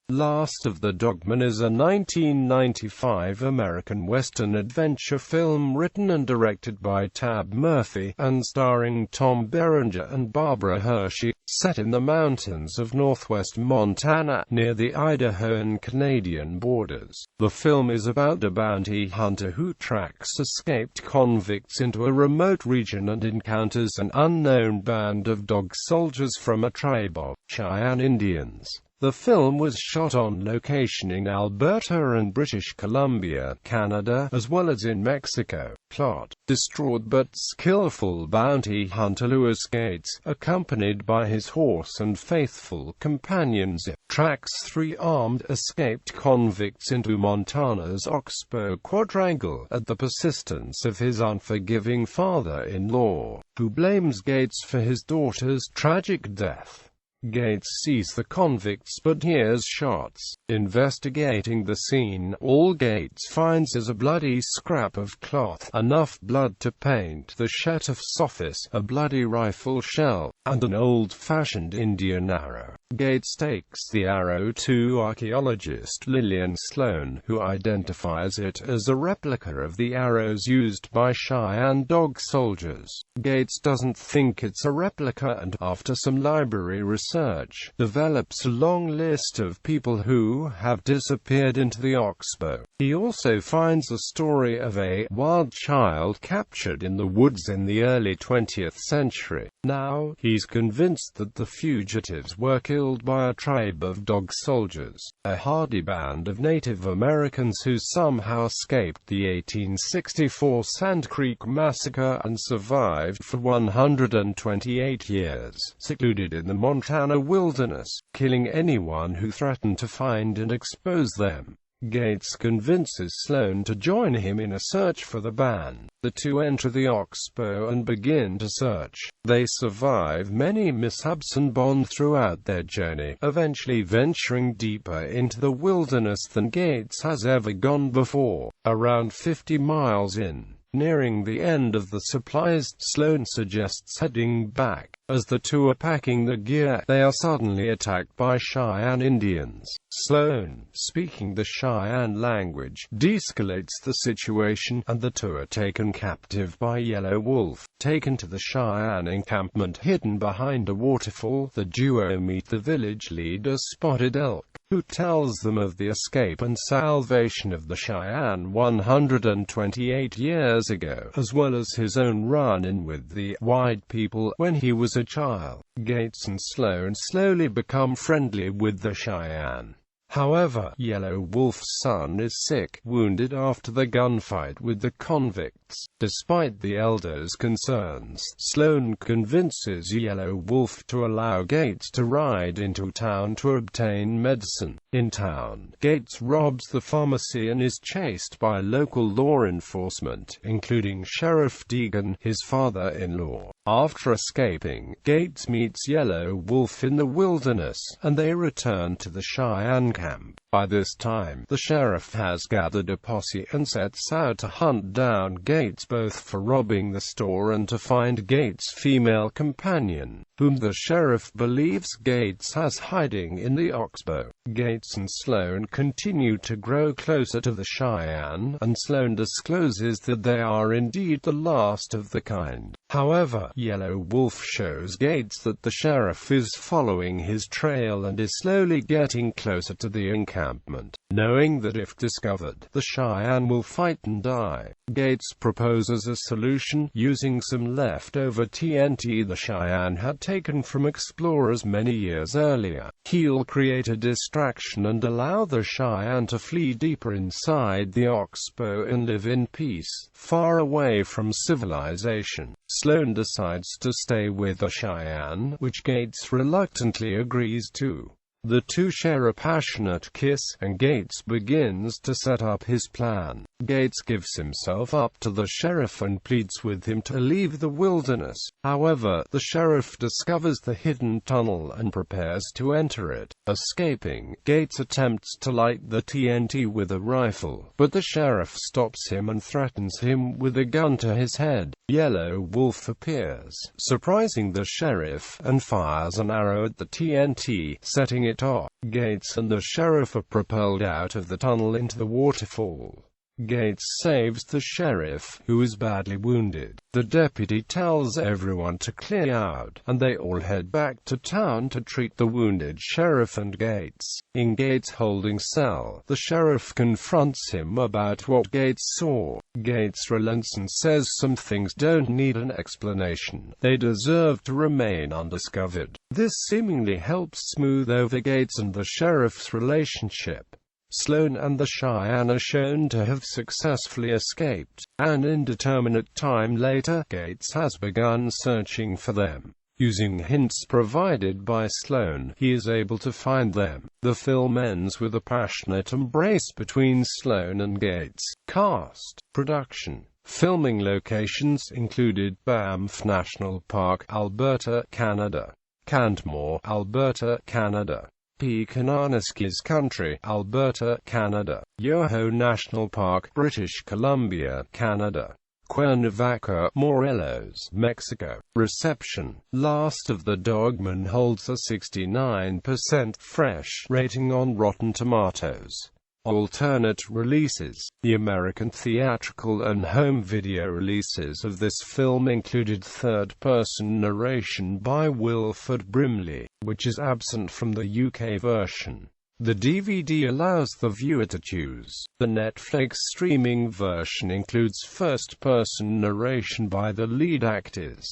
Last of the Dogmen is a 1995 American Western adventure film written and directed by Tab Murphy, and starring Tom Berenger and Barbara Hershey, set in the mountains of northwest Montana, near the Idaho and Canadian borders. The film is about a bounty hunter who tracks escaped convicts into a remote region and encounters an unknown band of dog soldiers from a tribe of Cheyenne Indians. The film was shot on location in Alberta and British Columbia, Canada, as well as in Mexico. Plot: distraught but skillful bounty hunter Louis Gates, accompanied by his horse and faithful companions, tracks three armed escaped convicts into Montana's Oxbow Quadrangle, at the persistence of his unforgiving father-in-law, who blames Gates for his daughter's tragic death. Gates sees the convicts but hears shots. Investigating the scene, all Gates finds is a bloody scrap of cloth, enough blood to paint the sheriff's office, a bloody rifle shell, and an old-fashioned Indian arrow. Gates takes the arrow to archaeologist Lillian Sloan, who identifies it as a replica of the arrows used by Cheyenne dog soldiers. Gates doesn't think it's a replica and, after some library research, develops a long list of people who have disappeared into the Oxbow. He also finds a story of a wild child captured in the woods in the early 20th century. Now, he's convinced that the fugitives were killed by a tribe of dog soldiers, a hardy band of Native Americans who somehow escaped the 1864 Sand Creek Massacre and survived for 128 years, secluded in the Montana wilderness, killing anyone who threatened to find and expose them. Gates convinces Sloan to join him in a search for the band. The two enter the Oxbow and begin to search. They survive many mishaps and bond throughout their journey, eventually venturing deeper into the wilderness than Gates has ever gone before. Around 50 miles in, nearing the end of the supplies, Sloan suggests heading back. As the two are packing the gear, they are suddenly attacked by Cheyenne Indians. Sloan, speaking the Cheyenne language, de-escalates the situation, and the two are taken captive by Yellow Wolf. Taken to the Cheyenne encampment hidden behind a waterfall, the duo meet the village leader Spotted Elk, who tells them of the escape and salvation of the Cheyenne 128 years ago, as well as his own run-in with the white people when he was a child. Gates and Sloan slowly become friendly with the Cheyenne. However, Yellow Wolf's son is sick, wounded after the gunfight with the convicts. Despite the elders' concerns, Sloan convinces Yellow Wolf to allow Gates to ride into town to obtain medicine. In town, Gates robs the pharmacy and is chased by local law enforcement, including Sheriff Deegan, his father-in-law. After escaping, Gates meets Yellow Wolf in the wilderness, and they return to the Cheyenne camp. By this time, the sheriff has gathered a posse and sets out to hunt down Gates, both for robbing the store and to find Gates' female companion, whom the sheriff believes Gates has hiding in the Oxbow. Gates and Sloan continue to grow closer to the Cheyenne, and Sloan discloses that they are indeed the last of the kind. However, Yellow Wolf shows Gates that the sheriff is following his trail and is slowly getting closer to the encampment, knowing that if discovered, the Cheyenne will fight and die. Gates proposes a solution, using some leftover TNT the Cheyenne had taken from explorers many years earlier. He'll create a distraction and allow the Cheyenne to flee deeper inside the Oxbow and live in peace, far away from civilization. Sloan decides to stay with the Cheyenne, which Gates reluctantly agrees to. The two share a passionate kiss, and Gates begins to set up his plan. Gates gives himself up to the sheriff and pleads with him to leave the wilderness. However, the sheriff discovers the hidden tunnel and prepares to enter it. Escaping, Gates attempts to light the TNT with a rifle, but the sheriff stops him and threatens him with a gun to his head. Yellow Wolf appears, surprising the sheriff, and fires an arrow at the TNT, setting it off. Gates and the sheriff are propelled out of the tunnel into the waterfall. Gates saves the sheriff, who is badly wounded. The deputy tells everyone to clear out, and they all head back to town to treat the wounded sheriff and Gates. In Gates' holding cell, the sheriff confronts him about what Gates saw. Gates relents and says some things don't need an explanation. They deserve to remain undiscovered. This seemingly helps smooth over Gates and the sheriff's relationship. Sloan and the Cheyenne are shown to have successfully escaped. An indeterminate time later, Gates has begun searching for them. Using hints provided by Sloan, he is able to find them. The film ends with a passionate embrace between Sloan and Gates. Cast, production, filming locations included Banff National Park, Alberta, Canada; Cantmore, Alberta, Canada; Pequannoskis Country, Alberta, Canada; Yoho National Park, British Columbia, Canada; Cuernavaca, Morelos, Mexico. Reception. Last of the Dogmen holds a 69% fresh rating on Rotten Tomatoes. Alternate releases. The American theatrical and home video releases of this film included third-person narration by Wilford Brimley, which is absent from the UK version. The DVD allows the viewer to choose. The Netflix streaming version includes first-person narration by the lead actors.